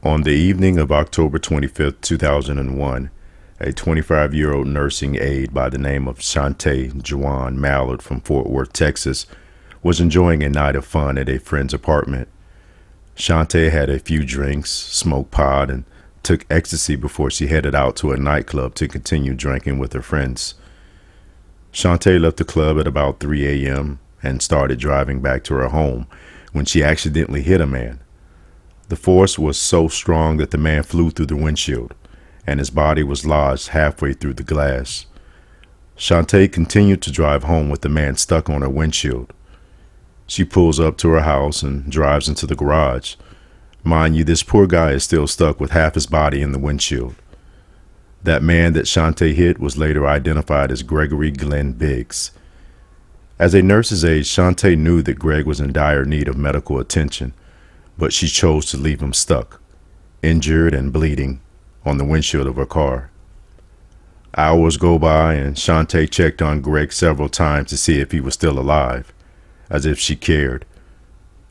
On the evening of October 25th, 2001, a 25-year-old nursing aide by the name of Chante Jawan Mallard from Fort Worth, Texas, was enjoying a night of fun at a friend's apartment. Chante had a few drinks, smoked pot, and took ecstasy before she headed out to a nightclub to continue drinking with her friends. Chante left the club at about 3 a.m. and started driving back to her home when she accidentally hit a man. The force was so strong that the man flew through the windshield, and his body was lodged halfway through the glass. Chante continued to drive home with the man stuck on her windshield. She pulls up to her house and drives into the garage. Mind you, this poor guy is still stuck with half his body in the windshield. That man that Chante hit was later identified as Gregory Glenn Biggs. As a nurse's aide, Chante knew that Greg was in dire need of medical attention, but she chose to leave him stuck, injured and bleeding, on the windshield of her car. Hours go by and Chante checked on Greg several times to see if he was still alive, as if she cared.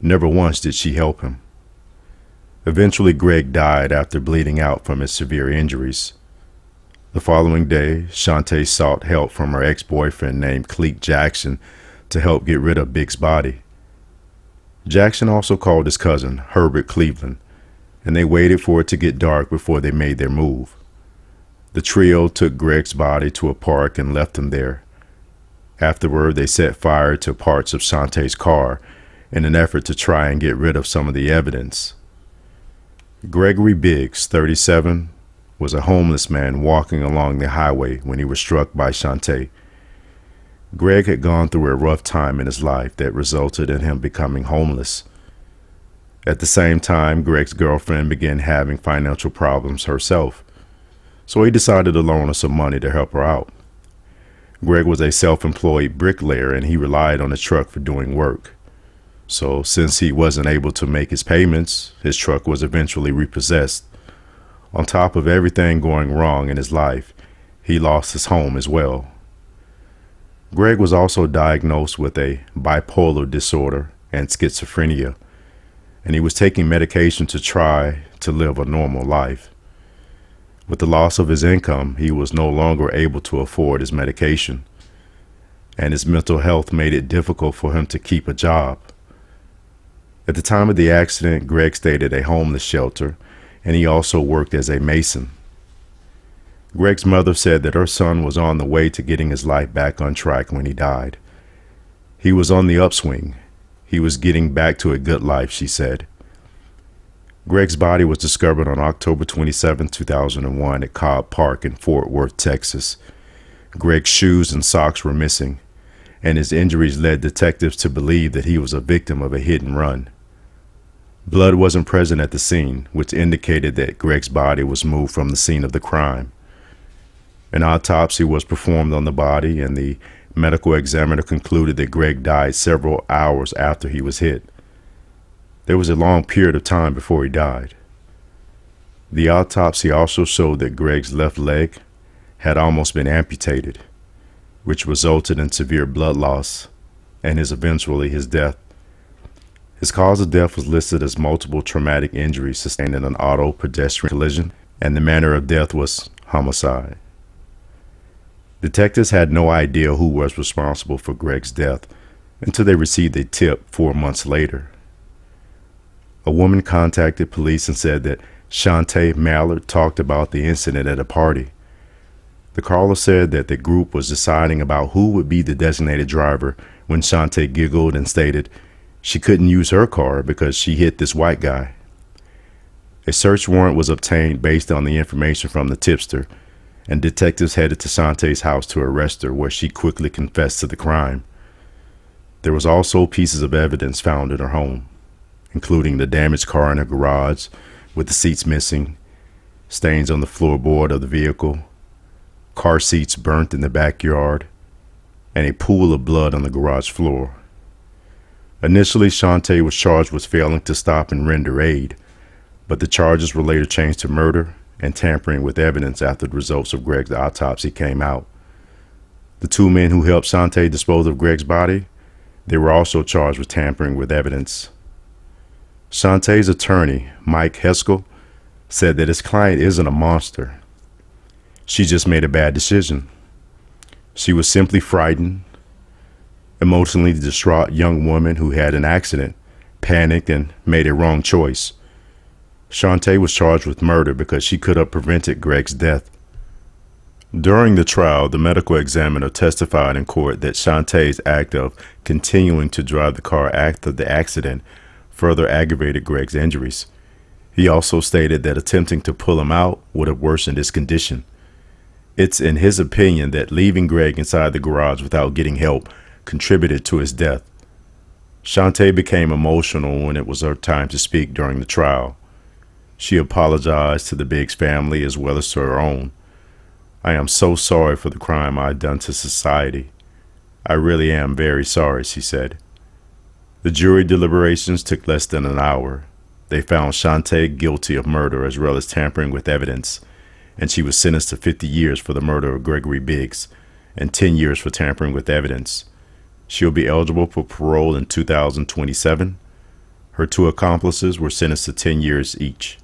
Never once did she help him. Eventually, Greg died after bleeding out from his severe injuries. The following day, Chante sought help from her ex-boyfriend named Cleek Jackson to help get rid of Biggs' body. Jackson also called his cousin, Herbert Cleveland, and they waited for it to get dark before they made their move. The trio took Greg's body to a park and left him there. Afterward, they set fire to parts of Chante's car in an effort to try and get rid of some of the evidence. Gregory Biggs, 37, was a homeless man walking along the highway when he was struck by Chante. Greg had gone through a rough time in his life that resulted in him becoming homeless. At the same time, Greg's girlfriend began having financial problems herself, so he decided to loan her some money to help her out. Greg was a self-employed bricklayer and he relied on his truck for doing work. So since he wasn't able to make his payments, his truck was eventually repossessed. On top of everything going wrong in his life, he lost his home as well. Greg was also diagnosed with a bipolar disorder and schizophrenia, and he was taking medication to try to live a normal life. With the loss of his income, he was no longer able to afford his medication, and his mental health made it difficult for him to keep a job. At the time of the accident, Greg stayed at a homeless shelter, and he also worked as a mason. Greg's mother said that her son was on the way to getting his life back on track when he died. He was on the upswing. He was getting back to a good life, she said. Greg's body was discovered on October 27, 2001 at Cobb Park in Fort Worth, Texas. Greg's shoes and socks were missing, and his injuries led detectives to believe that he was a victim of a hit and run. Blood wasn't present at the scene, which indicated that Greg's body was moved from the scene of the crime. An autopsy was performed on the body, and the medical examiner concluded that Greg died several hours after he was hit. There was a long period of time before he died. The autopsy also showed that Greg's left leg had almost been amputated, which resulted in severe blood loss and eventually his death. His cause of death was listed as multiple traumatic injuries sustained in an auto-pedestrian collision, and the manner of death was homicide. Detectives had no idea who was responsible for Greg's death until they received a tip 4 months later. A woman contacted police and said that Chante Mallard talked about the incident at a party. The caller said that the group was deciding about who would be the designated driver when Chante giggled and stated she couldn't use her car because she hit this white guy. A search warrant was obtained based on the information from the tipster, and detectives headed to Chante's house to arrest her, where she quickly confessed to the crime. There was also pieces of evidence found in her home, including the damaged car in her garage with the seats missing, stains on the floorboard of the vehicle, car seats burnt in the backyard, and a pool of blood on the garage floor. Initially, Chante was charged with failing to stop and render aid, but the charges were later changed to murder and tampering with evidence after the results of Greg's autopsy came out. The two men who helped Chante dispose of Greg's body, they were also charged with tampering with evidence. Chante's attorney, Mike Heskell, said that his client isn't a monster. She just made a bad decision. She was simply frightened, emotionally distraught young woman who had an accident, panicked, and made a wrong choice. Chante was charged with murder because she could have prevented Greg's death. During the trial, the medical examiner testified in court that Chante's act of continuing to drive the car after the accident further aggravated Greg's injuries. He also stated that attempting to pull him out would have worsened his condition. It's in his opinion that leaving Greg inside the garage without getting help contributed to his death. Chante became emotional when it was her time to speak during the trial. She apologized to the Biggs family as well as to her own. "I am so sorry for the crime I've done to society. I really am very sorry," she said. The jury deliberations took less than an hour. They found Chante guilty of murder as well as tampering with evidence, and she was sentenced to 50 years for the murder of Gregory Biggs and 10 years for tampering with evidence. She'll be eligible for parole in 2027. Her two accomplices were sentenced to 10 years each.